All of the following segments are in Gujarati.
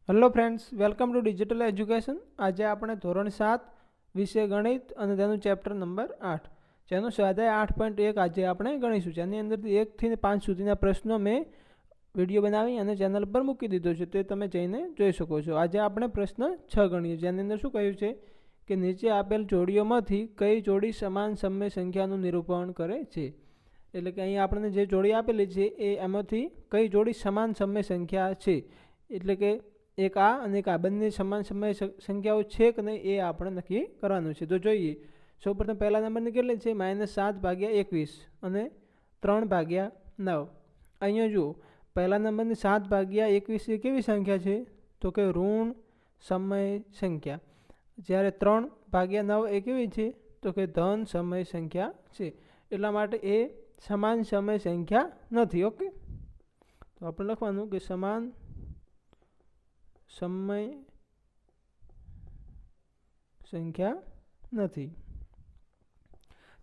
Hello friends, welcome to digital education. આજે આપણે ધોરણ 7 વિષય ગણિત અને તેનું ચેપ્ટર નંબર 8 જેનો સ્વાધ્યાય 8.1 આજે આપણે ગણીશું. જેની અંદરથી 1 થી 5 સુધીના પ્રશ્નો મેં વિડીયો બનાવી અને ચેનલ પર મૂકી દીધો છે, તે તમે જઈને જોઈ શકો છો. આજે આપણે પ્રશ્ન 6 ગણીએ, જેની અંદર શું કહ્યું છે કે નીચે આપેલ જોડીઓમાંથી કઈ જોડી સમાન સમય સંખ્યાનું નિરૂપણ કરે છે. એટલે કે અહીં આપણને જે જોડી આપેલી છે એ એમાંથી કઈ જોડી સમાન સમય સંખ્યા છે. એટલે કે એક આ અને એક આ બંને સમાન સમય સંખ્યાઓ છે કે નહીં એ આપણે નક્કી કરવાનું છે. તો જોઈએ, સૌપ્રથમ પહેલા નંબરની કેટલી છે? -7/21 અને 3/9. અહીંયા જુઓ, પહેલા નંબરની 7/21 એ કેવી સંખ્યા છે? તો કે ઋણ સમય સંખ્યા. જ્યારે 3/9 એ કેવી છે? તો કે ધન સમય સંખ્યા છે. એટલા માટે એ સમાન સમય સંખ્યા નથી. ઓકે, તો આપણે લખવાનું કે સમાન સમય સંખ્યા નથી.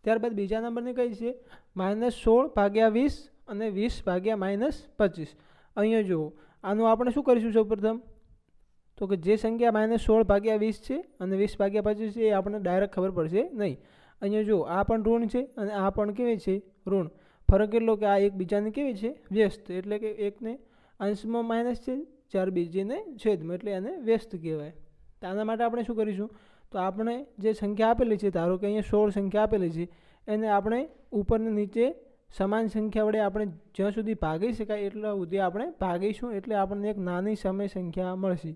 ત્યારબાદ બીજા નંબરની કઈ છે? -16/20 અને 20/-25. અહીંયા જુઓ, આનું આપણે શું કરીશું સૌપ્રથમ? તો કે જે સંખ્યા -16/20 છે અને 20/25 છે એ આપણને ડાયરેક્ટ ખબર પડશે નહીં. અહીંયા જુઓ, આ પણ ઋણ છે અને આ પણ કેવી છે? ઋણ. ફરક એટલો કે આ એકબીજાની કેવી છે? વ્યસ્ત. એટલે કે એકને અંશમાં માઇનસ છે જ્યારે બીજીને છેદમાં, એટલે એને વ્યસ્ત કહેવાય. તો આના માટે આપણે શું કરીશું? તો આપણે જે સંખ્યા આપેલી છે, ધારો કે અહીંયા 16 સંખ્યા આપેલી છે, એને આપણે ઉપરને નીચે સમાન સંખ્યા વડે આપણે જ્યાં સુધી ભાગી શકાય એટલા સુધી આપણે ભાગીશું, એટલે આપણને એક નાની સમય સંખ્યા મળશે.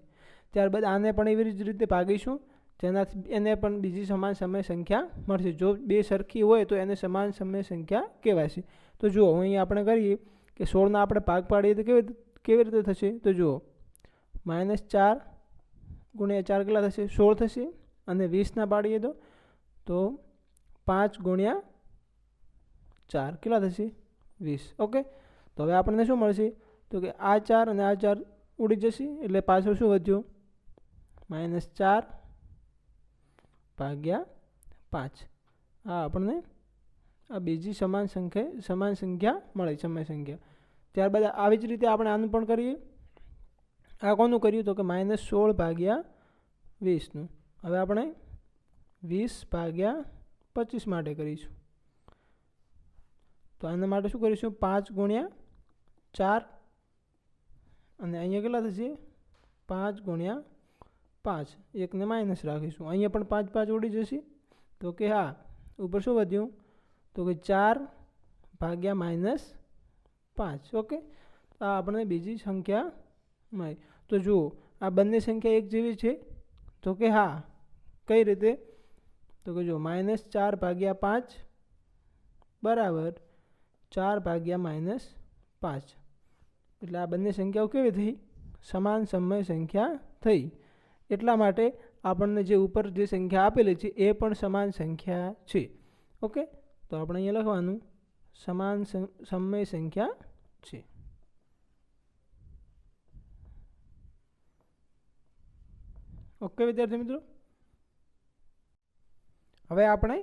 ત્યારબાદ આને પણ એવી જ રીતે ભાગીશું, જેનાથી એને પણ બીજી સમાન સમય સંખ્યા મળશે. જો બે સરખી હોય તો એને સમાન સમય સંખ્યા કહેવાય છે. તો જુઓ, અહીં આપણે કરીએ કે 16ના આપણે ભાગ પાડીએ તો કેવી રીતે થશે? તો જુઓ, -4 × 4 કેટલા થશે? 16 થશે. અને 20ના પાડીએ તો 5 × 4 કેટલા થશે? 20. ઓકે, તો હવે આપણને શું મળશે? તો કે આ 4 અને આ 4 ઉડી જશે, એટલે પાછળ શું વધ્યું? -4/5. આ આપણને આ બીજી સમાન સંખ્યા મળે, સમય સંખ્યા. ત્યારબાદ આવી જ રીતે આપણે આનું પણ કરીએ. આ કોનું કર્યું? તો કે -16/20નું. હવે આપણે 20/25 માટે કરીશું. તો આના માટે શું કરીશું? 5 × 4 અને અહીંયા કેટલા થશે? 5 × 5. એકને માઇનસ રાખીશું. અહીંયા પણ 5 ઉડી જશે. તો કે હા, ઉપર શું વધ્યું? તો કે 4/-5. ઓકે, આ આપણને બીજી સંખ્યા મળી. તો જુઓ, આ બંને સંખ્યા એક જેવી છે. તો કે હા, કઈ રીતે? તો કે જો, -4/5 બરાબર 4/-5. એટલે આ બંને સંખ્યાઓ કેવી થઈ? સમાન સમય સંખ્યા થઈ. એટલા માટે આપણને જે ઉપર જે સંખ્યા આપેલી છે એ પણ સમાન સંખ્યા છે. ઓકે, તો આપણે અહીંયા લખવાનું સમાન સમય સંખ્યા છે. ઓકે વિદ્યાર્થી મિત્રો, હવે આપણે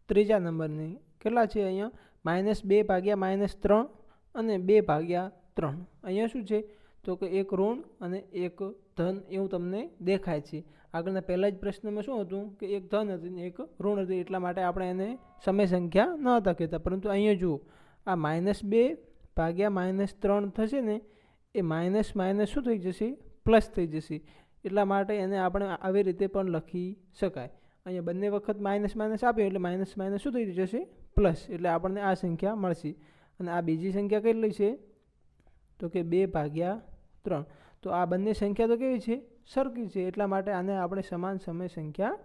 ત્રીજા નંબરની કેટલા છે? અહીંયા -2/-3 અને 2/3. અહીંયા શું છે? તો કે એક ઋણ અને એક ધન એવું તમને દેખાય છે. આગળના પહેલા જ પ્રશ્નમાં શું હતું કે એક ધન હતી ને એક ઋણ હતી, એટલા માટે આપણે એને સમય સંખ્યા ન હતા કહેતા. પરંતુ અહીંયા જુઓ, આ -2/-3 થશે ને, એ માઇનસ શું થઈ જશે? પ્લસ થઈ જશે. એટલા માટે એને આપણે આવી રીતે પણ લખી શકાય. અહીંયા બંને વખત માઇનસ આપ્યો એટલે માઇનસ શું થઈ જશે? પ્લસ. એટલે આપણને આ સંખ્યા મળશે. અને આ બીજી સંખ્યા કેટલી છે? તો કે 2/3. તો આ બંને સંખ્યા તો કેવી છે? સરખી છે. એટલા માટે આને આપણે સમાન સમય સંખ્યા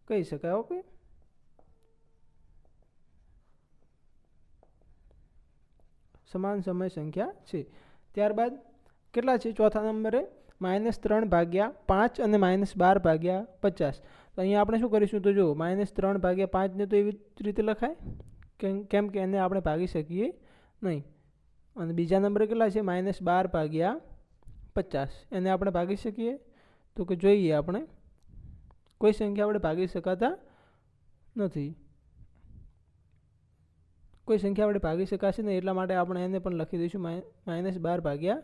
કહી શકાય. ઓકે, સમાન સમય સંખ્યા છે. ત્યારબાદ કેટલા છે ચોથા નંબરે? -3/5 અને -12/50. તો અહીંયા આપણે શું કરીશું? તો જો, -3/5 ને તો એવી રીતે લખાય, કેમ કે એને આપણે ભાગી શકીએ નહીં. અને બીજા નંબરે કેટલા છે? -12/50. એને આપણે ભાગી શકીએ? તો કે જોઈએ, આપણે કોઈ સંખ્યા વડે ભાગી શકાતા નથી. કોઈ સંખ્યા વડે ભાગી શકાશે નહીં, એટલા માટે આપણે એને પણ લખી દઈશું -12/50.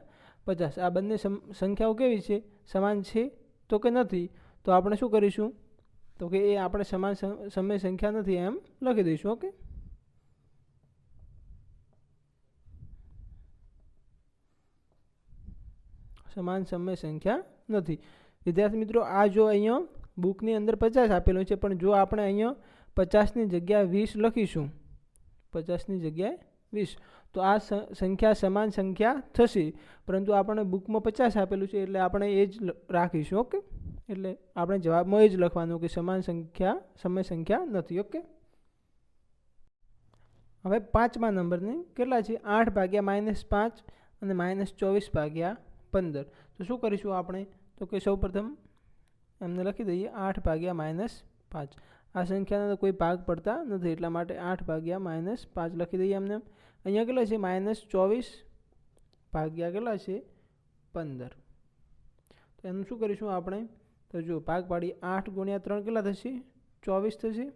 50 આ બંને સંખ્યાઓ કેવી છે? સમાન છે તો કે નથી? તો આપણે શું કરીશું? તો કે એ આપણે સમાન સમય સંખ્યા નથી એમ લખી દઈશું. ઓકે, સમાન સમય સંખ્યા નથી. વિદ્યાર્થી મિત્રો, આ જો અહીંયા બુકની અંદર 50 આપેલું છે, પણ જો આપણે અહીંયા 50ની જગ્યાએ 20 લખીશું, 50ની જગ્યાએ 20, તો આ સંખ્યા સમાન સંખ્યા થશે. પરંતુ આપણે બુકમાં 50 આપેલું છે એટલે આપણે એ જ રાખીશું. ઓકે, એટલે આપણે જવાબમાં એ જ લખવાનું કે સમાન સંખ્યા સમય સંખ્યા નથી. ઓકે, હવે 5મા નંબરની કેટલા છે? 8 ભાગ્યા -5 અને -24 ભાગ્યા 15. તો શું કરીશું આપણે? તો કે સૌ પ્રથમ એમને લખી દઈએ 8 ભાગ્યા -5. આ સંખ્યાના તો કોઈ ભાગ પડતા નથી એટલા માટે 8 ભાગ્યા -5 લખી દઈએ એમને. અહીંયા કેટલા છે? -24 ભાગ્યા કેટલા છે? 15. તો એનું શું કરીશું આપણે? તો જો ભાગ પાડી 8 ગુણ્યા 3 કેટલા થશે? 24 થશે.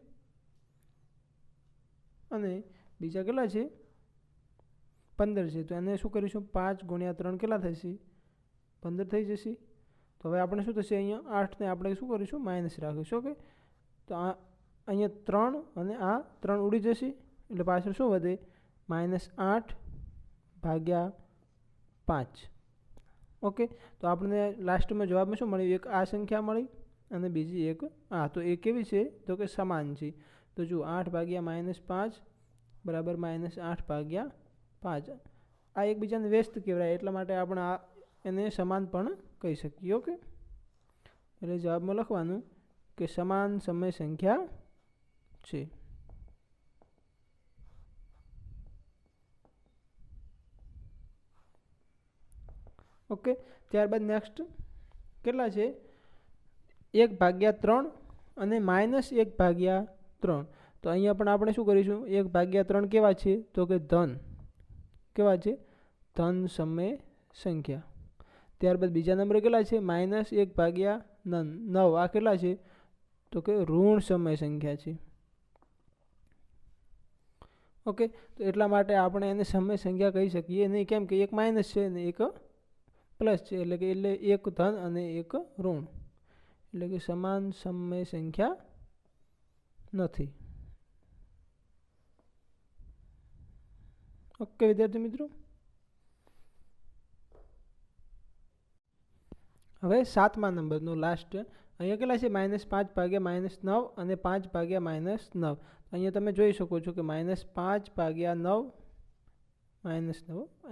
અને બીજા કેટલા છે? 15 છે. તો એને શું કરીશું? 5 ગુણ્યા 3 કેટલા થશે? 15 થઈ જશે. તો હવે આપણે શું થશે? અહીંયા 8ને આપણે શું કરીશું? માઇનસ રાખીશું. ઓકે, તો આ અહીંયા 3 અને આ 3 ઉડી જશે એટલે પાછળ શું વધે? -8 ભાગ્યા 5. ઓકે, તો આપણે લાસ્ટમાં જવાબમાં શું મળ્યું? એક આ સંખ્યા મળી અને બીજી એક આ. તો એ કેવી છે? તો કે સમાન છે. તો જો 8 ભાગ્યા -5 બરાબર -8 ભાગ્યા 5. આ એકબીજાને વ્યસ્ત કહેવાય એટલા માટે આપણે આ એને સમાન પણ કહી શકીએ. ઓકે, એટલે જવાબમાં લખવાનું કે સમાન સમય સંખ્યા છે. ઓકે, ત્યારબાદ નેક્સ્ટ કેટલા છે? 1/3 અને -1/3. તો અહીંયા પણ આપણે શું કરીશું? 1/3 કેવા છે? તો કે ધન. કેવા છે? ધન સમય સંખ્યા. ત્યારબાદ બીજા નંબરે કેટલા છે? -1/9. આ કેટલા છે? તો કે ઋણ સમય સંખ્યા છે. ઓકે, તો એટલા માટે આપણે એને સમય સંખ્યા કહી શકીએ નહીં. કેમ કે એક માઇનસ છે અને એક પ્લસ છે, એટલે કે એક ધન અને એક ઋણ, એટલે કે સમાન સમય સંખ્યા નથી. ઓકે વિદ્યાર્થી મિત્રો, હવે 7મા નંબરનો લાસ્ટ. અહીંયા કેટલા છે? -5 ભાગ્યા -9 અને 5 ભાગ્યા -9. અહીંયા તમે જોઈ શકો છો કે -5 ભાગ્યા 9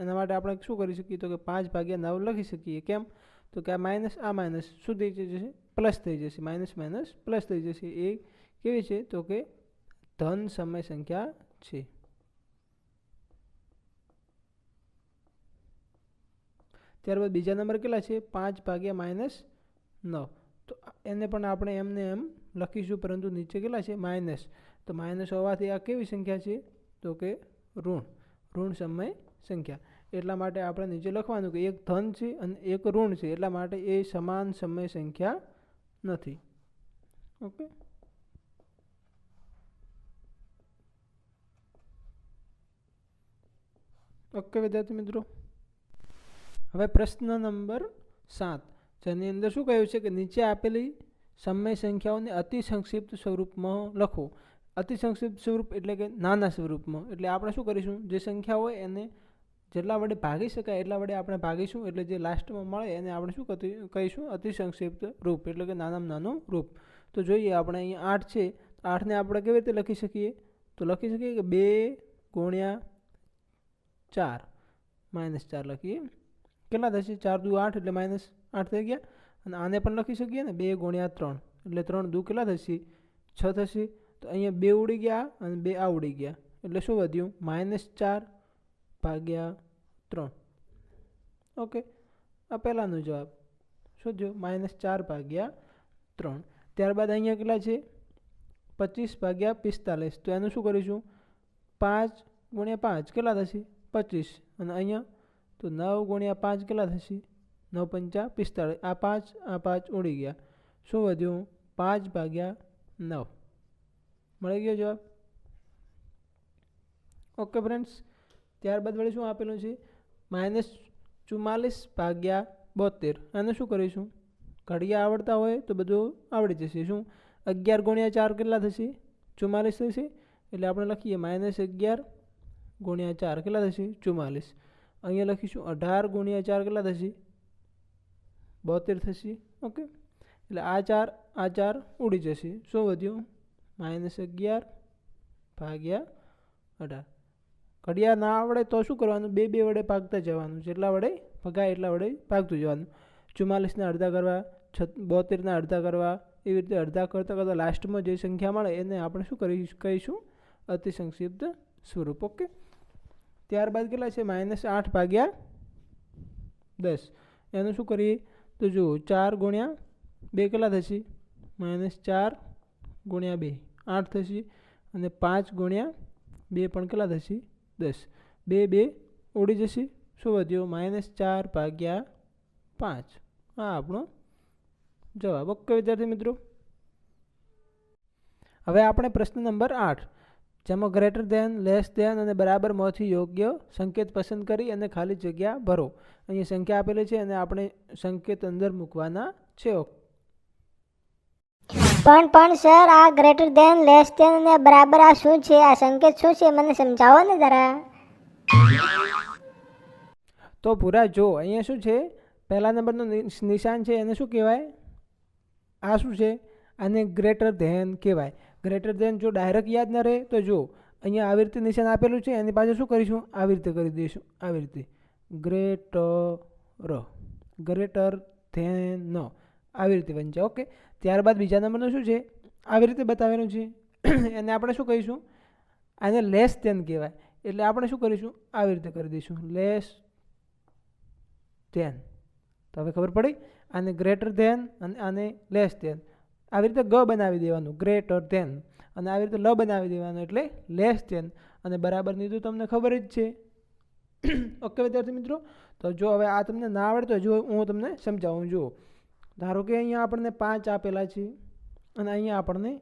એના માટે આપણે શું કરી શકીએ? તો કે 5 ભાગ્યા 9 લખી શકીએ. કેમ? તો કે આ માઇનસ શું થઈ જશે? પ્લસ થઈ જશે. માઇનસ પ્લસ થઈ જશે. એ કેવી છે? તો કે ધન સમય સંખ્યા છે. ત્યારબાદ બીજા નંબર કેટલા છે? 5 ભાગ્યા -9. તો એને પણ આપણે એમને એમ લખીશું, પરંતુ નીચે કેટલા છે? માઇનસ. તો માઇનસ હોવાથી આ કેવી સંખ્યા છે? તો કે ઋણ સમય સંખ્યા. એટલા માટે આપણે નીચે લખવાનું કે એક ધન છે અને એક ઋણ છે, એટલા માટે એ સમાન સમય સંખ્યા નથી. ઓકે, ઓકે વિદ્યાર્થી મિત્રો, હવે પ્રશ્ન નંબર 7, જેની અંદર શું કહ્યું છે કે નીચે આપેલી સમય સંખ્યાઓને અતિ સંક્ષિપ્ત સ્વરૂપમાં લખો. અતિ સંક્ષિપ્ત સ્વરૂપ એટલે કે નાના સ્વરૂપમાં. એટલે આપણે શું કરીશું? જે સંખ્યા હોય એને જેટલા વડે ભાગી શકાય એટલા વડે આપણે ભાગીશું, એટલે જે લાસ્ટમાં મળે એને આપણે શું કહીશું? અતિ સંક્ષિપ્ત રૂપ, એટલે કે નાનામાં નાનું રૂપ. તો જોઈએ આપણે અહીંયા 8 છે, 8ને આપણે કેવી રીતે લખી શકીએ? તો લખી શકીએ કે 2 ગુણ્યા 4 -4 લખીએ. કેટલા થશે? 4 દુ 8 એટલે -8 થઈ ગયા. અને આને પણ લખી શકીએ ને 2 ગુણ્યા 3 એટલે 3 દુ કેટલા થશે? 6 થશે. તો અહીંયા 2 ઉડી ગયા અને 2 આ ઉડી ગયા, એટલે શું વધ્યું? -4 ભાગ્યા 3. ઓકે, આ પહેલાંનો જવાબ શું થયો? -4 ભાગ્યા 3. ત્યારબાદ અહીંયા કેટલા છે? 25 ભાગ્યા 45. તો એનું શું કરીશું? 5 ગુણ્યા 5 કેટલા થશે? 25. અને અહીંયા તો 9 ગુણ્યા 5 કેટલા થશે? 9 પંચા 45. આ 5 ઉડી ગયા, શું વધ્યું? 5 ભાગ્યા 9. મળી ગયો જવાબ. ઓકે ફ્રેન્ડ્સ, ત્યારબાદ વળી શું આપેલું છે? 44 ભાગ્યા 72. આને શું કરીશું? ઘડિયા આવડતા હોય તો બધું આવડી જશે. શું 11 ગુણ્યા 4 કેટલા થશે? 44 થશે. એટલે આપણે લખીએ -11 ગુણ્યા 4 કેટલા થશે? 44. અહીંયા લખીશું 18 ગુણ્યા 4 કેટલા થશે? 72 થશે. ઓકે, એટલે આ 4 ઉડી જશે. શું વધ્યું? -11 ભાગ્યા 18. ઘડિયા ના આવડે તો શું કરવાનું? 2 વડે ભાગતા જવાનું. જેટલા વડે ભગાય એટલા વડે ભાગતું જવાનું. 44ના અડધા કરવા, 72ના અડધા કરવા, એવી રીતે અડધા કરતાં કરતાં લાસ્ટમાં જે સંખ્યા મળે એને આપણે શું કહીશું? અતિ સંક્ષિપ્ત સ્વરૂપ. ઓકે, ત્યારબાદ કેટલા છે? -8 ભાગ્યા 10. એનું શું કરીએ? તો જુઓ 4 ગુણ્યા 2 કેટલા થશે? -4 ગુણ્યા 2 8 થશે. અને 5 ગુણ્યા 2 પણ કેટલા થશે? 10. 2 ઉડી જશે. શું વધ્યો? -4 ભાગ્યા 5. હા, આપણો જવાબ. ઓકે વિદ્યાર્થી મિત્રો, હવે આપણે પ્રશ્ન નંબર 8, જેમાં ગ્રેટર ધેન, લેસ ધેન અને બરાબરમાંથી યોગ્ય સંકેત પસંદ કરી અને ખાલી જગ્યા ભરો. અહીં સંખ્યા આપેલી છે અને આપણે સંકેત અંદર મૂકવાના છે. પણ સર, આ ગ્રેટર ધેન, લેસ ધેન અને બરાબર આ શું છે? આ સંકેત શું છે? મને સમજાવો ને જરા. તો પૂરા જો, અહીંયા શું છે? પહેલા નંબરનું નિશાન છે એને શું કહેવાય? આ શું છે? આને ગ્રેટર ધેન કહેવાય. ગ્રેટર ધેન જો ડાયરેક્ટ યાદ ન રહે તો જો અહીંયા આવી રીતે નિશાન આપેલું છે, એની પાછળ શું કરીશું? આવી રીતે કરી દઈશું. આવી રીતે ગ્રેટર ધેન આવી રીતે બનશે. ઓકે, ત્યારબાદ બીજા નંબરનું શું છે? આવી રીતે બતાવેલું છે, એને આપણે શું કહીશું? આને લેસ ધેન કહેવાય. એટલે આપણે શું કરીશું? આવી રીતે કરી દઈશું, લેસ ધેન. તો હવે ખબર પડી? આને ગ્રેટર ધેન અને આને લેસ ધેન. આવી રીતે ગ બનાવી દેવાનું, ગ્રેટર ધેન, અને આવી રીતે લ બનાવી દેવાનું, એટલે લેસ ધેન. અને બરાબરની તો તમને ખબર જ છે. ઓકે વિદ્યાર્થી મિત્રો, તો જો હવે આ તમને ના આવડે તો જો હું તમને સમજાવું. જુઓ, ધારો કે અહીંયા આપણને 5 આપેલા છે અને અહીંયા આપણને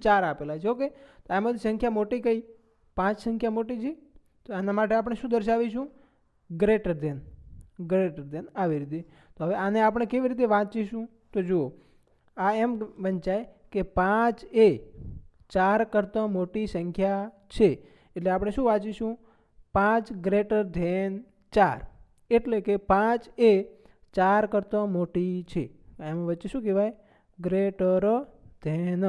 4 આપેલા છે. ઓકે, તો આમાંથી સંખ્યા મોટી કઈ? 5 સંખ્યા મોટી છે. તો આના માટે આપણે શું દર્શાવીશું? Greater than. આવી રીતે. તો હવે આને આપણે કેવી રીતે વાંચીશું? તો જુઓ, આ એમ વંચાય કે 5 એ 4 કરતાં મોટી સંખ્યા છે. એટલે આપણે શું વાંચીશું? 5 ગ્રેટર ધેન 4. એટલે કે 5 એ 4 કરતાં મોટી છે. એમ વચ્ચે શું કહેવાય? Greater than.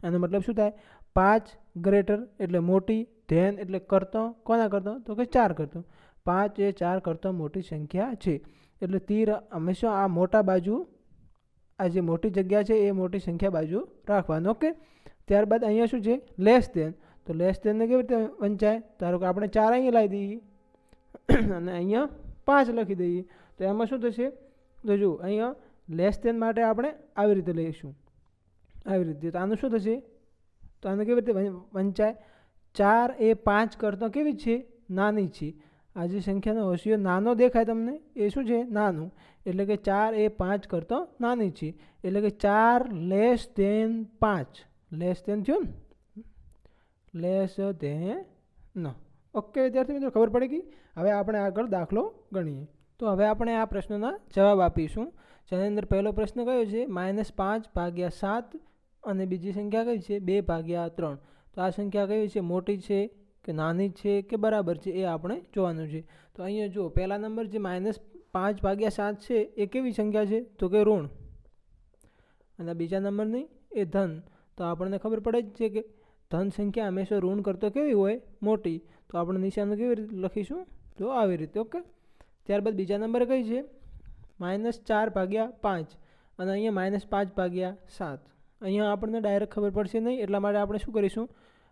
એનો મતલબ શું થાય? 5 ગ્રેટર એટલે મોટી, ધેન એટલે કરતાં. કોના કરતાં? તો કે 4 કરતાં. 5 એ 4 કરતાં મોટી સંખ્યા છે. એટલે તીર હંમેશા આ મોટા બાજુ, આ જે મોટી જગ્યા છે એ મોટી સંખ્યા બાજુ રાખવાનું. ઓકે, ત્યારબાદ અહીંયા શું છે? Less than. તો લેસ ધેનને કેવી રીતે વંચાય? ધારો કે આપણે 4 અહીંયા લાવી દઈએ અને અહીંયા 5 લખી દઈએ. તો એમાં શું થશે? તો જો અહીંયા લેસ ધેન માટે આપણે આવી રીતે લઈશું, આવી રીતે. તો આનું શું થશે? તો આને કેવી રીતે વંચાય? 4 એ 5 કરતાં કેવી છે? નાની છે. આ જે સંખ્યાનો હોશિયો નાનો દેખાય તમને, એ શું છે? નાનું. એટલે કે 4 એ 5 કરતાં નાની છે. એટલે કે 4 લેસ ધેન 5. લેસ ધેન થયું ને? Less than. ઓકે વિદ્યાર્થી મિત્રો, ખબર પડી ગઈ? હવે આપણે આગળ દાખલો ગણીએ. તો હવે આપણે આ પ્રશ્નના જવાબ આપીશું. જેની અંદર પહેલો પ્રશ્ન કયો છે? -5 ભાગ્યા 7 અને બીજી સંખ્યા કઈ છે? 2 ભાગ્યા 3. તો આ સંખ્યા કઈ છે? મોટી છે કે નાની છે કે બરાબર છે? એ આપણે જોવાનું છે. તો અહીંયા જુઓ, પહેલા નંબર જે -5 ભાગ્યા 7 છે એ કેવી સંખ્યા છે? તો કે ઋણ. અને બીજા નંબરની એ ધન. તો આપણને ખબર પડે જ છે કે ધન સંખ્યા હંમેશા ઋણ કરતો કેવી હોય? મોટી. તો આપણે નિશાન કેવી રીતે લખીશું? તો આવી રીતે. ઓકે, ત્યારબાદ બીજા નંબર કઈ છે? -4 ભાગ્યા 5 અને અહીંયા -5 ભાગ્યા 7. અહીંયા આપણને ડાયરેક્ટ ખબર પડશે નહીં, એટલા માટે આપણે શું કરીશું?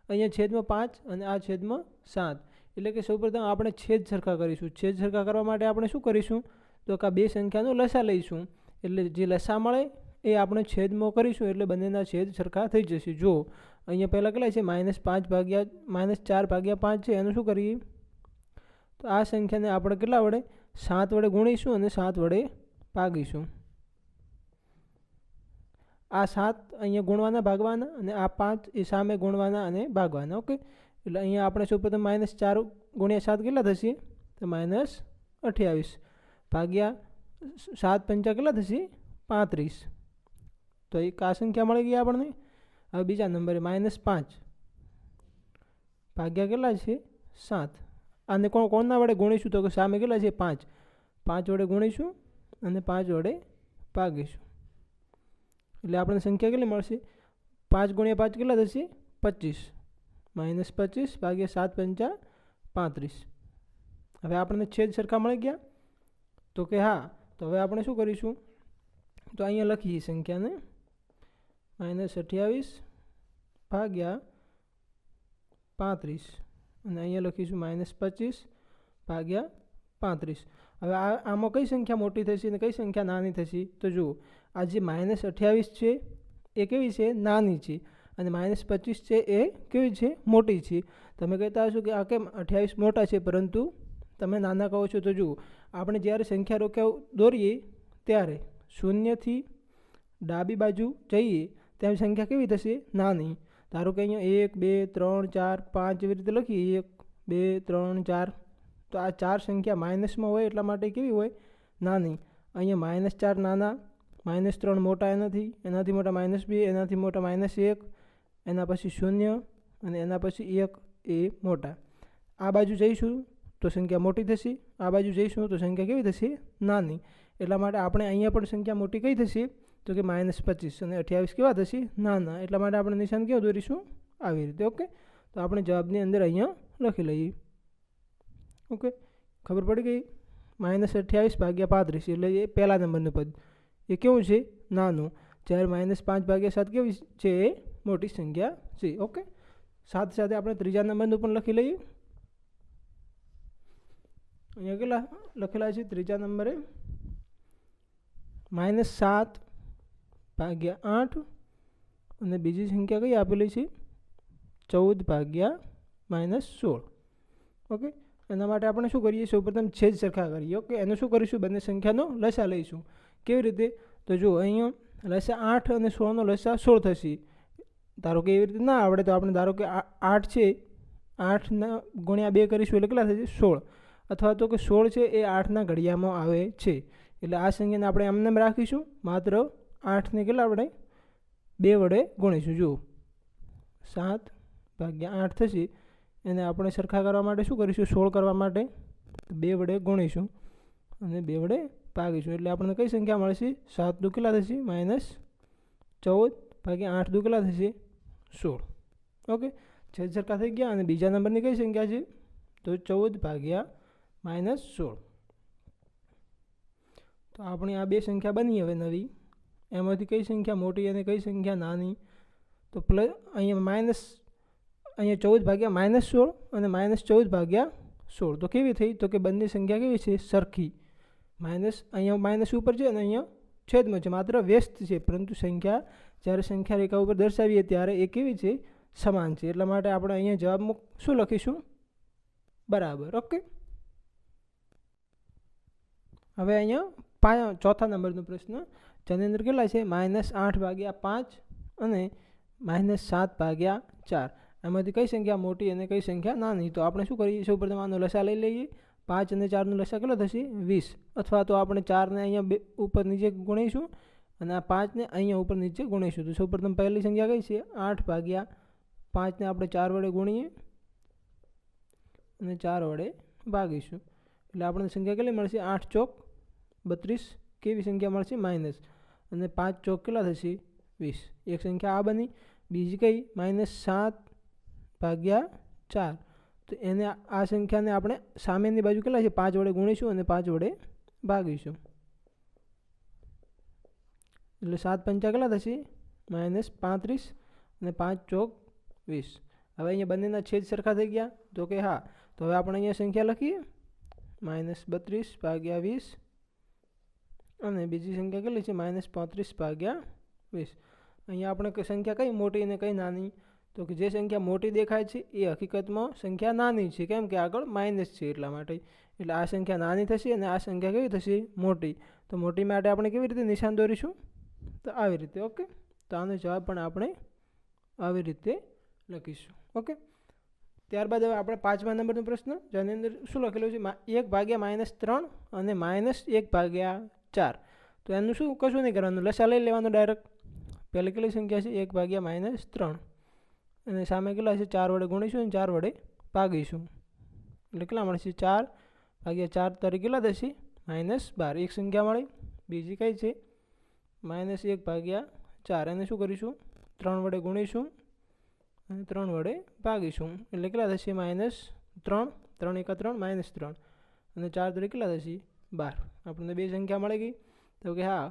અહીંયા છેદમાં 5 અને આ છેદમાં 7. એટલે કે સૌપ્રથમ આપણે છેદ સરખા કરીશું. છેદ સરખા કરવા માટે આપણે શું કરીશું? તો કે આ બે સંખ્યાનો લસા લઈશું. એટલે જે લસા મળે એ આપણે છેદમાં કરીશું, એટલે બંનેના છેદ સરખા થઈ જશે. જો અહીંયા પહેલાં કેટલા છે? -4 ભાગ્યા 5 છે. એનું શું કરીએ? તો આ સંખ્યાને આપણે કેટલા વડે? 7 વડે ગુણીશું અને 7 વડે ભાગીશું. આ 7 અહીંયા ગુણવાના, ભાગવાના, અને આ 5 એ સામે ગુણવાના અને ભાગવાના. ઓકે, એટલે અહીંયા આપણે સૌપ્રથમ -4 ગુણ્યા 7 કેટલા થશે? તો 28 ભાગ્યા 7 પંચા કેટલા થશે 35. તો એક આ સંખ્યા મળી ગઈ આપણને. હવે બીજા નંબરે -5 ભાગ્યા કેટલા છે 7. આને કોણના વડે ગુણીશું તો કે સામે કેટલા છે 5. 5 વડે ગુણીશું અને 5 વડે ભાગીશું એટલે આપણને સંખ્યા કેટલી મળશે 5 ગુણ્યા 5 કેટલા થશે 25. -25 ભાગ્યા 7 પંચા 35. હવે આપણને છેદ સરખા મળી ગયા તો કે હા. તો હવે આપણે શું કરીશું તો અહીંયા લખીએ સંખ્યાને -28 ભાગ્યા 35 અને અહીંયા લખીશું -25 ભાગ્યા 35. હવે આમાં કઈ સંખ્યા મોટી થશે અને કઈ સંખ્યા નાની થશે તો જુઓ આ જે -28 છે એ કેવી છે નાની છે અને -25 છે એ કેવી છે મોટી છે. તમે કહેતા હશો કે આ કેમ 28 મોટા છે પરંતુ તમે નાના કહો છો. તો જુઓ આપણે જ્યારે સંખ્યા રોક્યા દોરીએ ત્યારે શૂન્યથી ડાબી બાજુ જઈએ ત્યારે સંખ્યા કેવી થશે નાની. ધારો કે અહીંયા 1 2 3 4 5 એવી રીતે લખીએ 1 2 3 4 તો આ 4 સંખ્યા માઇનસમાં હોય એટલા માટે કેવી હોય નાની. અહીંયા -4 નાના, -3 મોટા એનાથી મોટા -2 એનાથી મોટા -1 એના પછી 0 અને એના પછી 1 એ મોટા. આ બાજુ જઈશું તો સંખ્યા મોટી થશે, આ બાજુ જઈશું તો સંખ્યા કેવી થશે નાની. એટલા માટે આપણે અહીંયા પણ સંખ્યા મોટી કઈ થશે તો કે -25 અને 28 કેવા થશે નાના. એટલા માટે આપણે નિશાન કેવું દોરીશું આવી રીતે. ઓકે તો આપણે જવાબની અંદર અહીંયા લખી લઈએ. ઓકે ખબર પડી ગઈ. -28 ભાગ્યા 35 એટલે એ પહેલા નંબરનું પદ એ કેવું છે નાનું, જ્યારે -5 ભાગ્યા 7 કેવી છે એ મોટી સંખ્યા છે. ઓકે સાથે સાથે આપણે ત્રીજા નંબરનું પણ લખી લઈએ. અહીંયા કેટલા લખેલા છે ત્રીજા નંબરે -7 ભાગ્યા 8 અને બીજી સંખ્યા કઈ આપેલી છે 14 ભાગ્યા -16. ઓકે એના માટે આપણે શું કરીએ સૌપ્રથમ છેદ સરખા કરીએ. ઓકે એનું શું કરીશું બંને સંખ્યાનો લસા લઈશું. કેવી રીતે તો જો અહીંયા લસા 8 અને 16નો લસા 16 થશે. ધારો કે એવી રીતે ના આવડે તો આપણે ધારો કે 8 છે 8 ગુણ્યા 2 કરીશું એટલે કેટલા થશે 16. અથવા તો કે 16 છે એ 8ના ઘડિયામાં આવે છે એટલે આ સંખ્યાને આપણે એમને રાખીશું. માત્ર 8ને કેટલા વડે 2 વડે ગુણીશું. જુઓ 7 ભાગ્યા 8 થશે એને આપણે સરખા કરવા માટે શું કરીશું 16 કરવા માટે 2 વડે ગુણીશું અને 2 વડે ભાગીશું એટલે આપણને કઈ સંખ્યા મળશે 7 દુ કેટલા થશે -14 ભાગ્યા 8 દુ કેટલા થશે 16. ઓકે છેદ સરખા થઈ ગયા. અને બીજા નંબરની કઈ સંખ્યા છે તો 14 ભાગ્યા -16. તો આપણી આ બે સંખ્યા બની હવે નવી. એમાંથી કઈ સંખ્યા મોટી અને કઈ સંખ્યા નાની તો પ્લસ અહીંયા અહીંયા 14 ભાગ્યા -16 અને -14 ભાગ્યા 16 તો કેવી થઈ તો કે બંને સંખ્યા કેવી છે સરખી. અહીંયા માઇનસ ઉપર છે અને અહીંયા છેદમાં છે, માત્ર વ્યસ્ત છે પરંતુ સંખ્યા જ્યારે સંખ્યા રેખા ઉપર દર્શાવીએ ત્યારે એ કેવી છે સમાન છે. એટલા માટે આપણે અહીંયા જવાબમાં શું લખીશું બરાબર. ઓકે હવે અહીંયા ચોથા નંબરનો પ્રશ્ન જેની અંદર કેટલા છે -8 ભાગ્યા 5 અને -7 ભાગ્યા 4. એમાંથી કઈ સંખ્યા મોટી અને કઈ સંખ્યા નાની. તો આપણે શું કરીએ સૌપ્રથમ આનો લસા લઈ લઈએ. 5 અને 4નો લસા કેટલો થશે 20. અથવા તો આપણે 4ને અહીંયા ઉપર નીચે ગુણીશું અને આ 5ને અહીંયા ઉપર નીચે ગુણીશું. તો સૌપ્રથમ પહેલી સંખ્યા કઈ છે 8 ભાગ્યા 5ને આપણે 4 વડે ગુણીએ અને 4 વડે ભાગીશું એટલે આપણને સંખ્યા કેટલી મળશે 8 ચોક 32. કેવી સંખ્યા મળશે માઇનસ અને 5 ચોક કેટલા થશે 20. એક સંખ્યા આ બની. બીજી કઈ -7 ભાગ્યા 4 તો એને આ સંખ્યાને આપણે સામેની બાજુ કેટલા છે 5 વડે ગુણીશું અને 5 વડે ભાગીશું એટલે 7 પંચા કેટલા થશે -35 અને 5 ચોક 20. હવે અહીંયા બંનેના છેદ સરખા થઈ ગયા તો કે હા. તો હવે આપણે અહીંયા સંખ્યા લખીએ -32 ભાગ્યા 20 અને બીજી સંખ્યા કેટલી છે -35 ભાગ્યા 20. અહીંયા આપણે સંખ્યા કઈ મોટી અને કઈ નાની તો કે જે સંખ્યા મોટી દેખાય છે એ હકીકતમાં સંખ્યા નાની છે, કેમ કે આગળ માઇનસ છે એટલા માટે. એટલે આ સંખ્યા નાની થશે અને આ સંખ્યા કેવી થશે મોટી. તો મોટી માટે આપણે કેવી રીતે નિશાન દોરીશું તો આવી રીતે. ઓકે તો આનો જવાબ પણ આપણે આવી રીતે લખીશું. ઓકે ત્યારબાદ હવે આપણે 5મા નંબરનો પ્રશ્ન, જેની અંદર શું લખેલું છે, 1/-3 અને -1/4. તો એનું શું, કશું નહીં કરવાનું, લસા લઈ લેવાનું ડાયરેક્ટ. પહેલી કેટલી સંખ્યા છે, 1/-3, અને સામે કેટલા છે, 4 વડે ગુણીશું અને 4 વડે ભાગીશું. એટલે કેટલા મળશે, 4/4 તારીખ કેટલા થશે, -12. એક સંખ્યા મળી. બીજી કઈ છે, -1/4. એને શું કરીશું, 3 વડે ગુણીશું અને 3 વડે ભાગીશું. એટલે કેટલા થશે, -3, 3 × 3 -3, અને 4 તારીખ કેટલા થશે, 12. આપણને બે સંખ્યા મળી ગઈ. તો કે હા,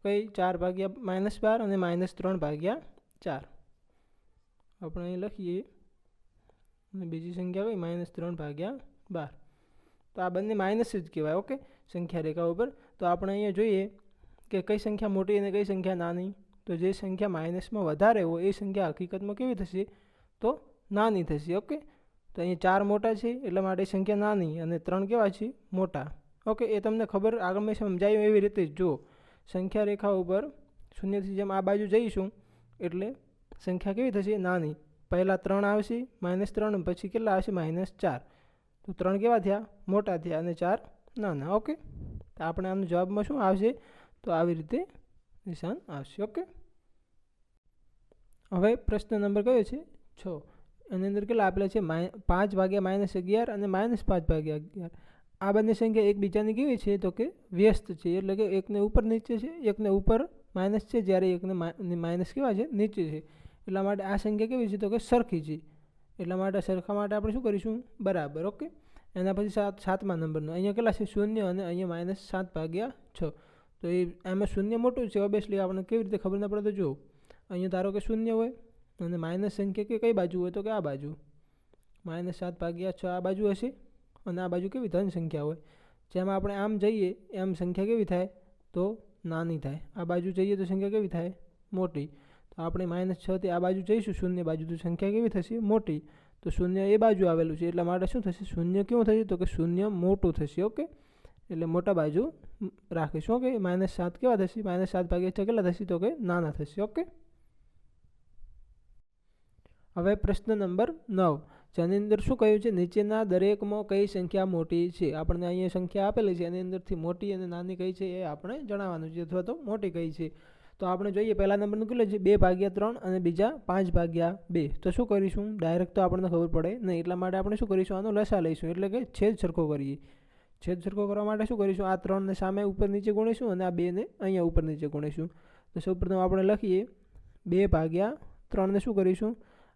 કઈ, 4/-12 અને -3/4. આપણે અહીં લખીએ. અને બીજી સંખ્યા કઈ, -3/12. તો આ બંને માઇનસ જ કહેવાય. ઓકે, સંખ્યા રેખા ઉપર. તો આપણે અહીંયા જોઈએ કે કઈ સંખ્યા મોટી અને કઈ સંખ્યા નાની. તો જે સંખ્યા માઇનસમાં વધારે હોય એ સંખ્યા હકીકતમાં કેવી થશે, તો નાની થશે. ઓકે, તો અહીંયા 4 મોટા છે એટલા માટે સંખ્યા નાની, અને 3 કેવા છે, મોટા. ઓકે, એ તમને ખબર આગળ મેં સમજાયું એવી રીતે જ જુઓ. સંખ્યા રેખા ઉપર શૂન્યથી જેમ આ બાજુ જઈશું એટલે સંખ્યા કેવી થશે, નાની. પહેલાં 3 આવશે, -3, પછી કેટલા આવશે, -4. તો 3 કેવા થયા, મોટા થયા, અને 4 નાના. ઓકે, તો આપણે આનો જવાબમાં શું આવશે, તો આવી રીતે નિશાન આવશે. ઓકે, હવે પ્રશ્ન નંબર કયો છે, 6. એની અંદર કેટલા આપેલા છે, 5/-11 અને -5/11. આ બંને સંખ્યા એકબીજાની કેવી છે, તો કે વ્યસ્ત છે. એટલે કે એકને ઉપર નીચે છે, એકને ઉપર માઇનસ છે, જ્યારે એકને માઇનસ કેવા છે, નીચે છે. એટલા માટે આ સંખ્યા કેવી છે, તો કે સરખી છે. એટલા માટે સરખા માટે આપણે શું કરીશું, બરાબર. ઓકે, એના પછી 7મા નંબરનો, અહીંયા કેટલા છે, 0, અને અહીંયા -7/6. તો એમાં 0 મોટું છે. ઓબ્વિયસલી આપણે કેવી રીતે ખબર ના પડે, તો જો અહીંયા ધારો કે 0 હોય અને માઇનસ સંખ્યા કે કઈ બાજુ હોય, તો કે આ બાજુ, -7/6 આ બાજુ હશે, અને આ બાજુ કેવી ધન સંખ્યા હોય. જેમ આપણે આમ જઈએ એમ સંખ્યા કેવી થાય, તો નાની થાય. આ બાજુ જઈએ તો સંખ્યા કેવી થાય, મોટી. તો આપણે -6 થી આ બાજુ જઈશું, 0 બાજુ, તો સંખ્યા કેવી થશે, મોટી. તો 0 એ બાજુ આવેલું છે એટલા માટે શું થશે, 0 કેવું થશે, તો કે 0 મોટું થશે. ઓકે, એટલે મોટા બાજુ રાખીશું. ઓકે, -7 કેવા થશે, -7/6 કેટલા થશે, તો કે નાના થશે. ઓકે, હવે પ્રશ્ન નંબર 9, જેની અંદર શું કહ્યું છે, નીચેના દરેકમાં કઈ સંખ્યા મોટી છે. આપણને અહીંયા સંખ્યા આપેલી છે, એની અંદરથી મોટી અને નાની કઈ છે એ આપણે જણાવવાનું છે, અથવા તો મોટી કઈ છે. તો આપણે જોઈએ પહેલા નંબરનું કેટલું છે, 2/3 અને બીજા 5/2. તો શું કરીશું, ડાયરેક્ટ તો આપણને ખબર પડે નહીં. એટલા માટે આપણે શું કરીશું, આનો લસા લઈશું. એટલે કે છેદ સરખો કરીએ. છેદ સરખો કરવા માટે શું કરીશું, આ 3ને સામે ઉપર નીચે ગુણીશું, અને આ 2ને અહીંયા ઉપર નીચે ગુણીશું. તો સૌપ્રથમ આપણે લખીએ 2/3 ને શું કરીશું,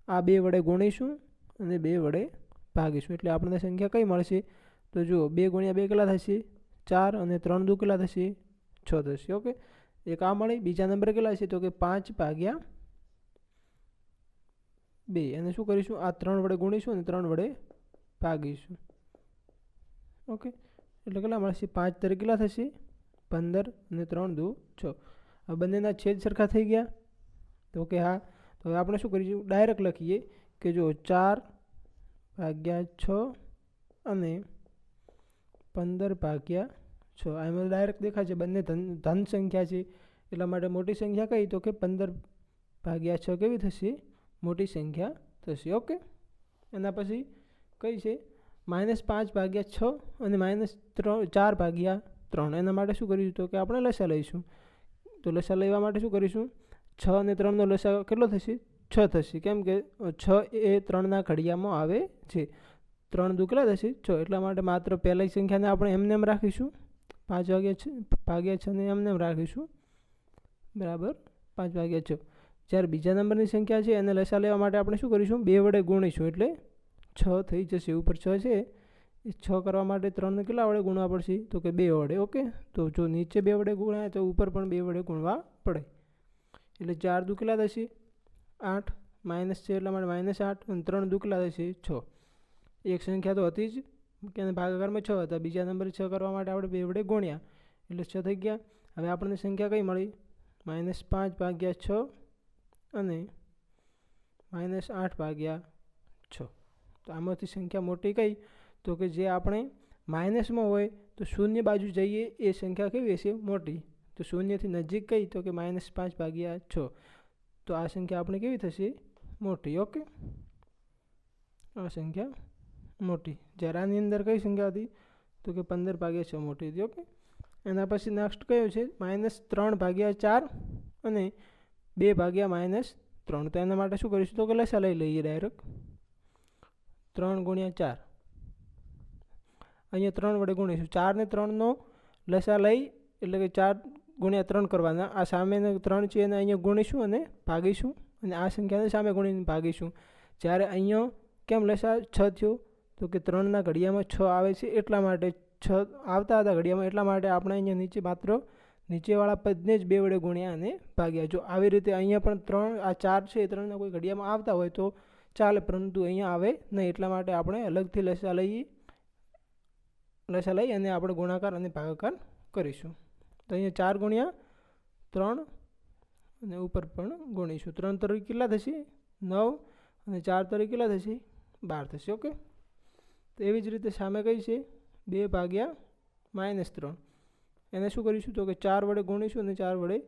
આ 2 વડે ગુણીશું અને 2 વડે ભાગીશું. એટલે આપણને સંખ્યા કઈ મળશે, તો જુઓ 2 × 2 કેટલા થશે, 4, અને 3 × 2 કેટલા થશે, 6 થશે. ઓકે, એક આ મળી. બીજા નંબર કેટલા છે, તો કે 5/2. એને શું કરીશું, આ 3 વડે ગુણીશું અને 3 વડે ભાગીશું. ઓકે, એટલે કેટલા મળશે, 5 તારીખ કેટલા થશે, 15, અને 3 × 2 = 6. આ બંનેના છેદ સરખા થઈ ગયા. તો કે હા, તો હવે આપણે શું કરીશું, ડાયરેક્ટ લખીએ કે જો 4/6 અને 15/6. આમાં ડાયરેક્ટ દેખાય છે બંને ધન સંખ્યા છે. એટલા માટે મોટી સંખ્યા કઈ, તો કે 15/6 કેવી થશે, મોટી સંખ્યા થશે. ઓકે, એના પછી કઈ છે, -5/6 અને -4/3. એના માટે શું કરીશું, તો કે આપણે લસા લઈશું. તો લસા લેવા માટે શું કરીશું, 6 અને 3નો લસા કેટલો થશે, 6 થશે. કેમ કે 6 એ 3ના ઘડિયામાં આવે છે. 3 × 2 કેટલા થશે, 6. એટલા માટે માત્ર પહેલી સંખ્યાને આપણે એમને એમ રાખીશું, 5/6 ને એમને એમ રાખીશું, બરાબર, 5/6. જ્યારે બીજા નંબરની સંખ્યા છે એને લસા લેવા માટે આપણે શું કરીશું, 2 વડે ગુણીશું. એટલે 6 થઈ જશે. ઉપર 6 છે, એ 6 કરવા માટે 3ને કેટલા વડે ગુણવા પડશે, તો કે 2 વડે. ઓકે, તો જો નીચે 2 વડે ગુણાય તો ઉપર પણ 2 વડે ગુણવા પડે. એટલે 4 × 2 કેટલા થશે, 8, માઇનસ છે એટલા માટે -8, અને 3 × 2 કેટલા થશે, 6. એક સંખ્યા તો હતી જ કે ભાગાકારમાં 6 હતા. બીજા નંબરે 6 કરવા માટે આપણે 2 વડે ગુણ્યા એટલે 6 થઈ ગયા. હવે આપણને સંખ્યા કઈ મળી, -5/6 અને -8/6. તો આમાંથી સંખ્યા મોટી કઈ, તો કે જે આપણે માઇનસમાં હોય તો શૂન્ય બાજુ જઈએ એ સંખ્યા કેવી હશે, મોટી. તો શૂન્યથી નજીક કઈ, તો કે -5/6. તો આ સંખ્યા આપણે કેવી થશે, મોટી. ઓકે, આ સંખ્યા મોટી. જ્યારે આની અંદર કઈ સંખ્યા હતી તો કે 15/6 મોટી હતી. ઓકે, એના પછી નેક્સ્ટ કયું છે -3/4 અને 2/-3. તો એના માટે શું કરીશું તો કે લસા લઈ લઈએ ડાયરેક્ટ. 3 × 4, અહીંયા 3 વડે ગુણીશું. 4 ને 3નો લસા લઈ એટલે કે 4 × 3 કરવાના. આ સામેનો 3 છે એને અહીંયા ગુણીશું અને ભાગીશું, અને આ સંખ્યાને સામે ગુણીને ભાગીશું. જ્યારે અહીંયા કેમ લસા 6 થયો તો કે 3ના ઘડિયામાં 6 આવે છે એટલા માટે 6 આવતા હતા ઘડિયામાં, એટલા માટે આપણે અહીંયા નીચે માત્ર નીચેવાળા પદને જ 2 વડે ગુણ્યા અને ભાગ્યા. જો આવી રીતે અહીંયા પણ 3 આ 4 છે એ 3ના કોઈ ઘડિયામાં આવતા હોય તો ચાલે, પરંતુ અહીંયા આવે નહીં, એટલા માટે આપણે અલગથી લસા લઈ અને આપણે ગુણાકાર અને ભાગાકાર કરીશું. તો અહીંયા 4 × 3 અને ઉપર પણ ગુણીશું. 3 તરીકે કેટલા થશે 9 અને 4 તરીકે કેટલા થશે 12 થશે. ઓકે, તો એવી જ રીતે સામે કઈ છે 2/-3, એને શું કરીશું તો કે 4 વડે ગુણીશું અને 4 વડે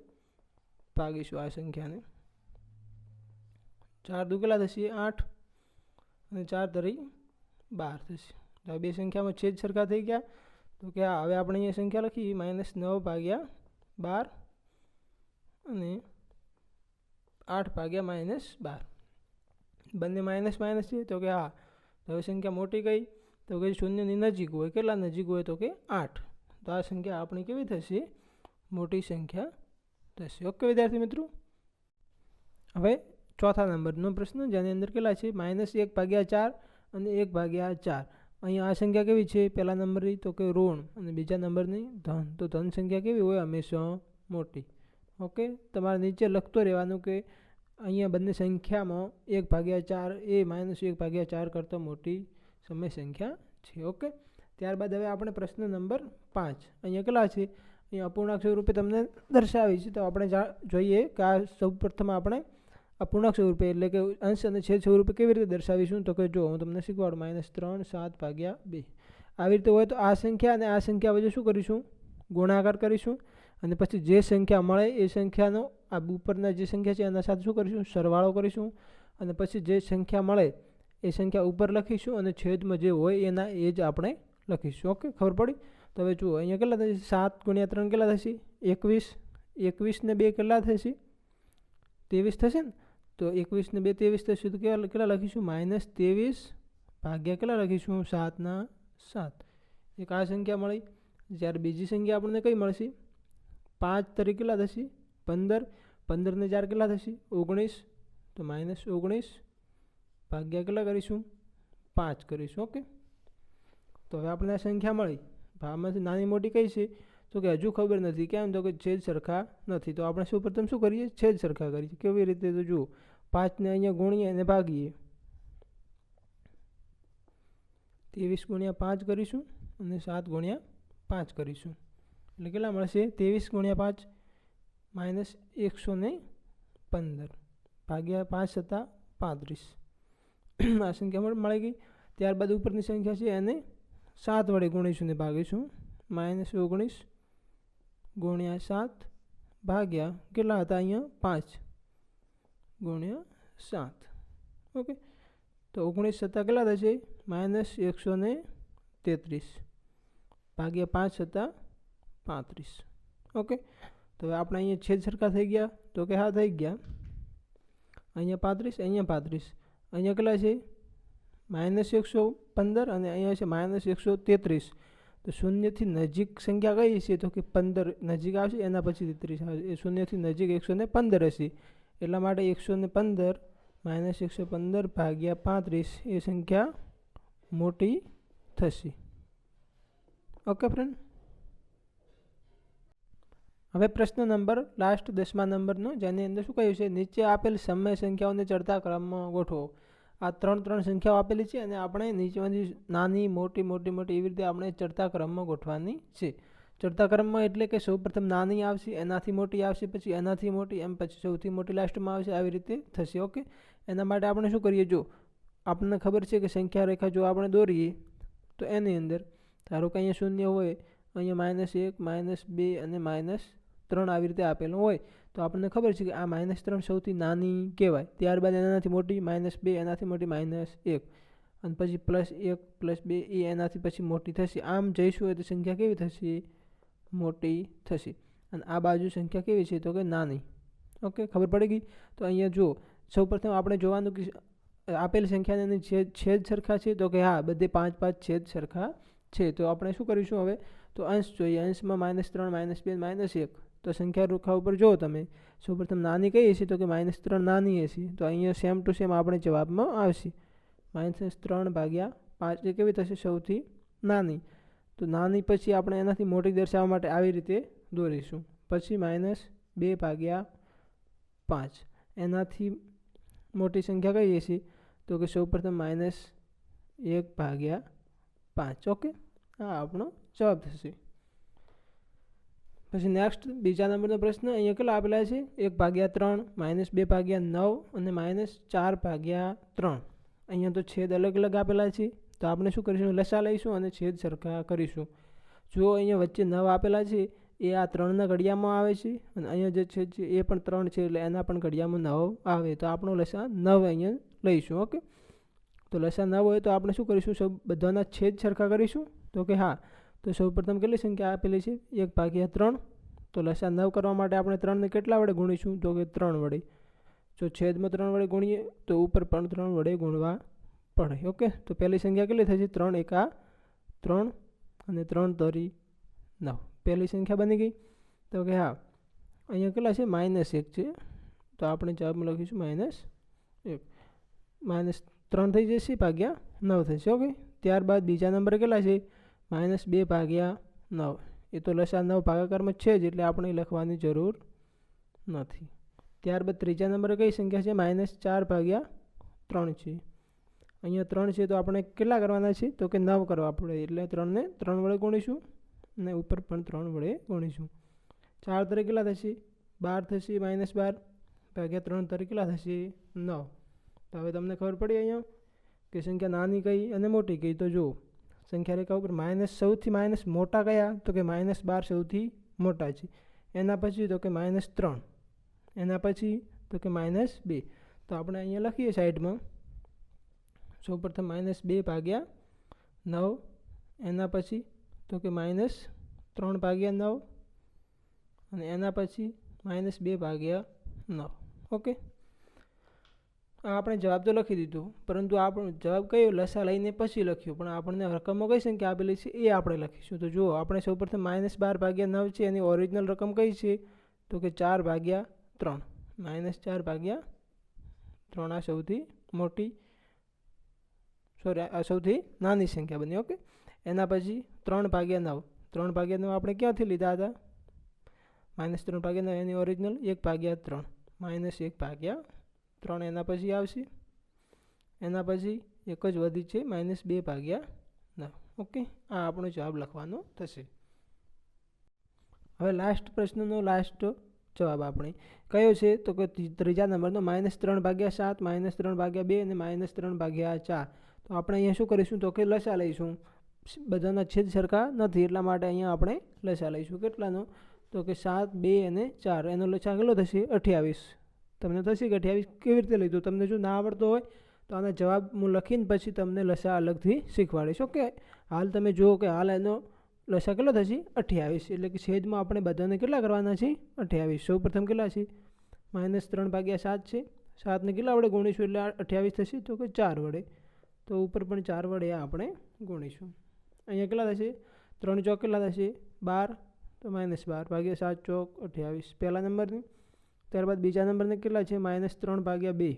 ભાગીશું આ સંખ્યાને. 4 દુ કેટલા થશે 8 અને 4 તરી 12 થશે. તો આ બે સંખ્યામાં છેદ સરખા થઈ ગયા. તો કે હવે આપણે અહીંયા સંખ્યા લખી -9/12 અને 8/-12. બંને માઇનસ છે તો કે હા. તો હવે સંખ્યા મોટી કઈ તો કે શૂન્યની નજીક હોય. કેટલા નજીક હોય તો કે 8. તો આ સંખ્યા આપણી કેવી થશે મોટી સંખ્યા થશે. ઓકે વિદ્યાર્થી મિત્રો, હવે ચોથા નંબરનો પ્રશ્ન જેની અંદર કેટલા છે -1/4 અને 1/4. અહીંયા આ સંખ્યા કેવી છે પહેલા નંબરની તો કે ઋણ અને બીજા નંબરની ધન. તો ધન સંખ્યા કેવી હોય હંમેશા મોટી. ઓકે, તમારે નીચે લખતો રહેવાનું કે અહીંયા બંને સંખ્યામાં 1/4 એ -1/4 કરતાં મોટી સમય સંખ્યા છે. ઓકે, ત્યારબાદ હવે આપણે પ્રશ્ન નંબર 5 અહીંયા કેટલા છે અહીંયા અપૂર્ણાંક સ્વરૂપે તમને દર્શાવી છે. તો આપણે જોઈએ કે આ સૌપ્રથમ આપણે અપૂર્ણાંક સ્વરૂપે એટલે કે અંશ અને છેદ સ્વરૂપે કેવી રીતે દર્શાવીશું તો કે જો હું તમને શીખવાડું -3 7/2. આવી રીતે હોય તો આ સંખ્યા અને આ સંખ્યા વચ્ચે શું કરીશું ગુણાકાર કરીશું, અને પછી જે સંખ્યા મળે એ સંખ્યાનો આ ઉપરના જે સંખ્યા છે એના સાથે શું કરીશું સરવાળો કરીશું, અને પછી જે સંખ્યા મળે એ સંખ્યા ઉપર લખીશું અને છેદમાં જે હોય એના એ જ આપણે લખીશું. ઓકે, ખબર પડી. તો હવે જુઓ અહીંયા કેટલા થશે 7 × 3 કેટલા થશે 21. 21 ને 2 કેટલા થશે 23 થશે ને. તો 21 ને 2 23 થશે. તો કેટલા લખીશું -23/, કેટલા લખીશું 7/7. એક આ સંખ્યા મળી. જ્યારે બીજી સંખ્યા આપણને કઈ મળશે 5 તરીકે કેટલા થશે 15. 15 ને 4 કેટલા થશે 19. તો -19/, કેટલા કરીશું 5 કરીશું. ઓકે, તો હવે આપણે આ સંખ્યા મળી. આમાંથી નાની મોટી કઈ છે તો કે હજુ ખબર નથી. કેમ તો કે છેદ સરખા નથી. તો આપણે સૌપ્રથમ શું કરીએ છેદ સરખા કરીએ. કેવી રીતે તો જુઓ 5 ને અહીંયા ગુણીએ અને ભાગીએ. 23 × 5 કરીશું અને 7 × 5 કરીશું. એટલે કેટલા મળશે 23 × 5 -115 ભાગ્યા 5 × 35. આ સંખ્યા મળી ગઈ. ત્યારબાદ ઉપરની સંખ્યા છે એને 7 વડે ગુણીશું ને ભાગીશું. -19 × 7 ભાગ્યા કેટલા હતા અહીંયા 5 × 7. ઓકે, તો 19 × 7 કેટલા થશે -133 ભાગ્યા 5 × 35. ઓકે, તો હવે આપણે અહીંયા છેદ સરખા થઈ ગયા તો કે હા થઈ ગયા. અહીંયા 35 અહીંયા 35. અહીંયા કેટલા છે -115 અને અહીંયા છે -133. તો શૂન્યથી નજીક સંખ્યા કઈ છે તો કે 15 નજીક આવશે, એના પછી 33 આવશે. એ શૂન્યથી નજીક 115 હશે, એટલા માટે 115 -115/35 એ સંખ્યા મોટી થશે. ઓકે ફ્રેન્ડ, હવે પ્રશ્ન નંબર લાસ્ટ 10મા નંબરનો જેની અંદર શું કહ્યું છે નીચે આપેલ સમય સંખ્યાઓને ચડતા ક્રમમાં ગોઠવો. આ 3 સંખ્યાઓ આપેલી છે અને આપણે નીચેમાંથી નાની મોટી મોટી મોટી એવી રીતે આપણે ચડતા ક્રમમાં ગોઠવાની છે. ચડતા ક્રમમાં એટલે કે સૌપ્રથમ નાની આવશે, એનાથી મોટી આવશે, પછી એનાથી મોટી, એમ પછી સૌથી મોટી લાસ્ટમાં આવશે. આવી રીતે થશે. ઓકે, એના માટે આપણે શું કરીએ જો આપણને ખબર છે કે સંખ્યા રેખા જો આપણે દોરીએ તો એની અંદર ધારો કે અહીંયા શૂન્ય હોય, અહીંયા -1 -2 અને -3 આવી રીતે આપેલું હોય તો આપણને ખબર છે કે આ -3 સૌથી નાની કહેવાય. ત્યારબાદ એનાથી મોટી -2, એનાથી મોટી -1, અને પછી +1 +2 એ એનાથી પછી મોટી થશે. આમ જઈશું હોય તો સંખ્યા કેવી થશે? મોટી થશે. અને આ બાજુ સંખ્યા કેવી છે? તો કે નાની. ઓકે, ખબર પડી ગઈ? તો અહીંયા જુઓ, સૌપ્રથમ આપણે જોવાનું કે આપેલી સંખ્યાને છેદ સરખા છે? તો કે હા, બધે 5 5 છેદ સરખા છે. તો આપણે શું કરીશું હવે? તો અંશ જોઈએ. અંશમાં -3 -2 -1. તો સંખ્યા રેખા ઉપર જુઓ તમે, સૌપ્રથમ નાની કઈ હશે? તો કે -3 નાની હશે. તો અહીંયા સેમ ટુ સેમ આપણે જવાબમાં આવશે -3/5 એ કેવી થશે? સૌથી નાની. તો નાની પછી આપણે એનાથી મોટી દર્શાવવા માટે આવી રીતે દોરીશું. પછી -2/5 એનાથી મોટી સંખ્યા કઈ હશે? તો કે સૌપ્રથમ -1/5. ઓકે, આ આપણો જવાબ થશે. પછી નેક્સ્ટ બીજા નંબરનો પ્રશ્ન અહીંયા કેટલા આપેલા છે? 1/3 -2/9 અને -4/3. અહીંયા તો છેદ અલગ અલગ આપેલા છે. તો આપણે શું કરીશું? લસા લઈશું અને છેદ સરખા કરીશું. જો અહીંયા વચ્ચે 9 આપેલા છે, એ આ 3ના ઘડિયામાં આવે છે, અને અહીંયા જે છેદ છે એ પણ 3 છે, એટલે એના પણ ઘડિયામાં 9 આવે. તો આપણો લસા 9 અહીંયા લઈશું. ઓકે, તો લસા 9 હોય તો આપણે શું કરીશું? બધાના છેદ સરખા કરીશું. તો કે હા, તો સૌપ્રથમ કેટલી સંખ્યા આપેલી છે? 1/3. તો લસા 9 કરવા માટે આપણે 3ને કેટલા વડે ગુણીશું? તો કે 3 વડે. જો છેદમાં 3 વડે ગુણીએ તો ઉપર પણ 3 વડે ગુણવા પડે. ઓકે, તો પહેલી સંખ્યા કેટલી થશે? 3 એકા 3 અને 3 તરી 9. પહેલી સંખ્યા બની ગઈ. તો કે હા, અહીંયા કેટલા છે? -1 છે. તો આપણે જવાબમાં લખીશું -1. -3 થઈ જશે ભાગ્યા 9 થશે. ઓકે, ત્યારબાદ બીજા નંબરે કેટલા છે? -2/9. એ તો લસા 9 ભાગાકારમાં છે જ, એટલે આપણે લખવાની જરૂર નથી. ત્યારબાદ ત્રીજા નંબરે કઈ સંખ્યા છે? -4/3 છે. અહીંયા 3 છે, તો આપણે કેટલા કરવાના છે? તો કે 9 કરવા પડે, એટલે 3ને 3 વડે ગુણીશું અને ઉપર પણ 3 વડે ગુણીશું. 4 તરીકે કેટલા થશે? 12 થશે. -12/3 તરીકે કેટલા થશે? 9. તો હવે તમને ખબર પડી અહીંયા કે સંખ્યા નાની કઈ અને મોટી કઈ. તો જો સંખ્યા રેખા ઉપર સૌથી મોટા કયા? તો કે -12 સૌથી મોટા છે. એના પછી તો કે -3. એના પછી તો કે -2. તો આપણે અહીંયા લખીએ સાઈડમાં, સૌપ્રથમ -2/9. એના પછી તો કે -3/9 અને એના પછી -2/9. ઓકે, આપણે જવાબ તો લખી દીધો, પરંતુ આપણો જવાબ કયો? લસા લઈને પછી લખ્યો, પણ આપણને રકમમાં કઈ સંખ્યા આપેલી છે એ આપણે લખીશું. તો જુઓ, આપણે સૌપ્રથમ -12/9 છે, એની ઓરિજિનલ રકમ કઈ છે? તો કે 4/3. -4/3 આ સૌથી મોટી, આ સૌથી નાની સંખ્યા બની. ઓકે, એના પછી 3/9. 3/9 આપણે ક્યાંથી લીધા હતા? -3/9 એની ઓરિજિનલ 1/3. -1/3 એના પછી આવશે. એના પછી એક જ વધી છે -2/9. ઓકે, આ આપણો જવાબ લખવાનો થશે. હવે લાસ્ટ પ્રશ્નનો લાસ્ટ જવાબ આપણે કયો છે? તો કે ત્રીજા નંબરનો -3/7 -3/2 અને -3/4. તો આપણે અહીંયા શું કરીશું? તો કે લસા લઈશું. બધાના છેદ સરખા નથી, એટલા માટે અહીંયા આપણે લસા લઈશું. કેટલાનો? તો કે 7, 2 અને 4. એનો લસા કેટલો થશે? 28. તમને થશે કે 28 કેવી રીતે લીધું? તમને જો ના આવડતો હોય તો આના જવાબ હું લખીને પછી તમને લસા અલગથી શીખવાડીશ. ઓકે, હાલ તમે જુઓ કે હાલ એનો લસા કેટલો થશે? 28. એટલે કે છેદમાં આપણે બધાને કેટલા કરવાના છે? 28. સૌ પ્રથમ કેટલા છે? -3/7 છે. 7ને કેટલા વડે ગુણીશું એટલે 28 થશે? તો કે 4 વડે. તો ઉપર પણ 4 વડે આપણે ગુણીશું. અહીંયા કેટલા થશે? 3 ચોક કેટલા થશે? 12. તો -12/7 ચોક 28 પહેલા નંબરની. ત્યારબાદ બીજા નંબરને કેટલા છે? -3/2.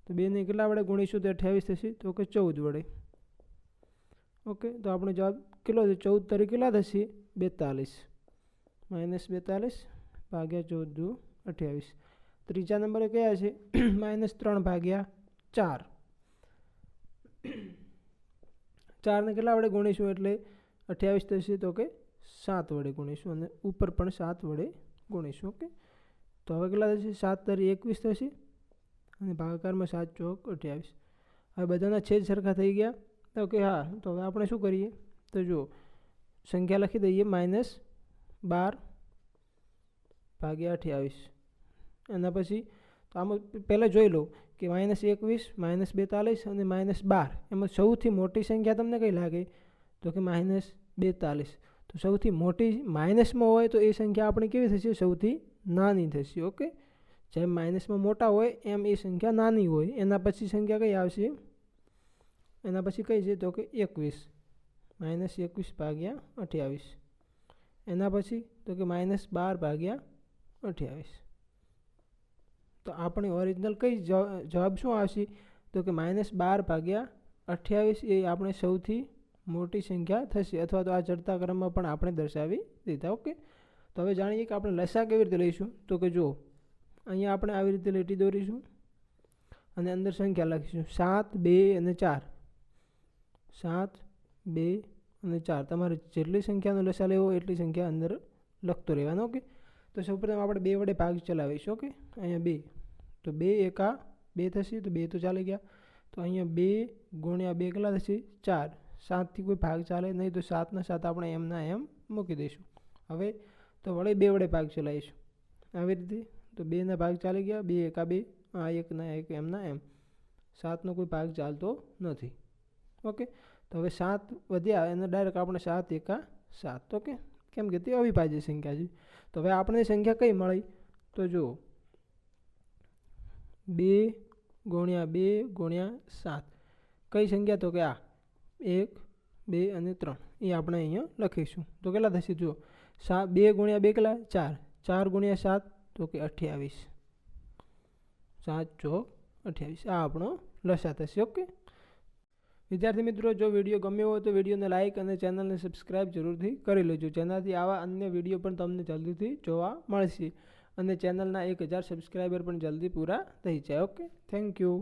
તો 2ને કેટલા વડે ગુણીશું તો 28 થશે? તો કે 14 વડે. ઓકે, તો આપણો જવાબ કેટલો છે? 14 તરીકે કેટલા થશે? 42. -42/14 28. ત્રીજા નંબરે કયા છે? -3/4. 4ને કેટલા વડે ગુણીશું એટલે 28 થશે? તો કે 7 વડે ગુણીશું અને ઉપર પણ 7 વડે ગુણીશું. ઓકે, તો હવે કેટલા થશે? 7 તરી 21 થશે અને ભાગાકારમાં 7 ચોક 28. હવે બધાના છેદ સરખા થઈ ગયા. તો કે હા, તો હવે આપણે શું કરીએ? તો જુઓ, સંખ્યા લખી દઈએ -12/28. એના પછી તો આમાં પહેલાં જોઈ લો કે -21 -42 અને -12 એમાં સૌથી મોટી સંખ્યા તમને કઈ લાગે તો કે -42. તો સૌથી મોટી માઇનસમાં હોય તો એ સંખ્યા આપણી કેવી થશે સૌથી નાની થશે. ઓકે, જેમ માઇનસમાં મોટા હોય એમ એ સંખ્યા નાની હોય. એના પછી સંખ્યા કઈ આવશે એના પછી કઈ છે તો કે 21 -21 ભાગ્યા 28. એના પછી તો કે -12 ભાગ્યા 28. તો આપણી ઓરિજિનલ કઈ જવાબ શું આવશે તો કે -12 ભાગ્યા 28 એ આપણે સૌથી મોટી સંખ્યા થશે, અથવા તો આ ચડતા ક્રમમાં પણ આપણે દર્શાવી દીધા. ઓકે, તો હવે જાણીએ કે આપણે લસા કેવી રીતે લઈશું. તો કે જો અહીંયા આપણે આવી રીતે લીટી દોરીશું અને અંદર સંખ્યા લખીશું 7, 2 અને 4. 7, 2 અને 4. તમારે જેટલી સંખ્યાનો લસા લેવો એટલી સંખ્યા અંદર લખતો રહેવાનો. ઓકે, તો સૌપ્રથમ આપણે 2 વડે ભાગ ચલાવીશું. ઓકે, અહીંયા 2, તો 2 એકા 2 થશે, તો 2 તો ચાલી ગયા. તો અહીંયા 2 ગુણ્યા 2 કેટલા થશે 4. 7થી કોઈ ભાગ ચાલે નહીં, તો 7ના 7 આપણે એમના એમ મૂકી દઈશું. હવે તો વળી 2 વડે ભાગ ચલાવીશું આવી રીતે. તો 2ના ભાગ ચાલી ગયા, 2 એકા 2, આ 1ના 1 એમના એમ. 7નો કોઈ ભાગ ચાલતો નથી. ઓકે, તો હવે 7 વધ્યા એને ડાયરેક્ટ આપણે 7 એકા 7. ઓકે, કેમ કે તે અવિભાજ્ય સંખ્યા છે. તો હવે આપણે સંખ્યા કઈ મળી તો જુઓ 2 ગુણ્યા 2 ગુણ્યા 7. કઈ સંખ્યા તો કે આ 1, 2 અને 3 એ આપણે અહીંયા લખીશું. તો કેટલા થશે જુઓ 2 ગુણ્યા 2 કેટલા 4, 4 ગુણ્યા 7 તો કે 28. 7 ચોક 28 આ આપણો લસા થશે. ઓકે વિદ્યાર્થી મિત્રો, જો વિડીયો ગમ્યો હોય તો વિડીયોને લાઇક અને ચેનલને સબસ્ક્રાઈબ જરૂરથી કરી લેજો, જેનાથી આવા અન્ય વિડીયો પણ તમને જલ્દીથી જોવા મળશે અને ચેનલના 1000 સબસ્ક્રાઈબર પણ જલ્દી પૂરા થઈ જાય. Okay, thank you.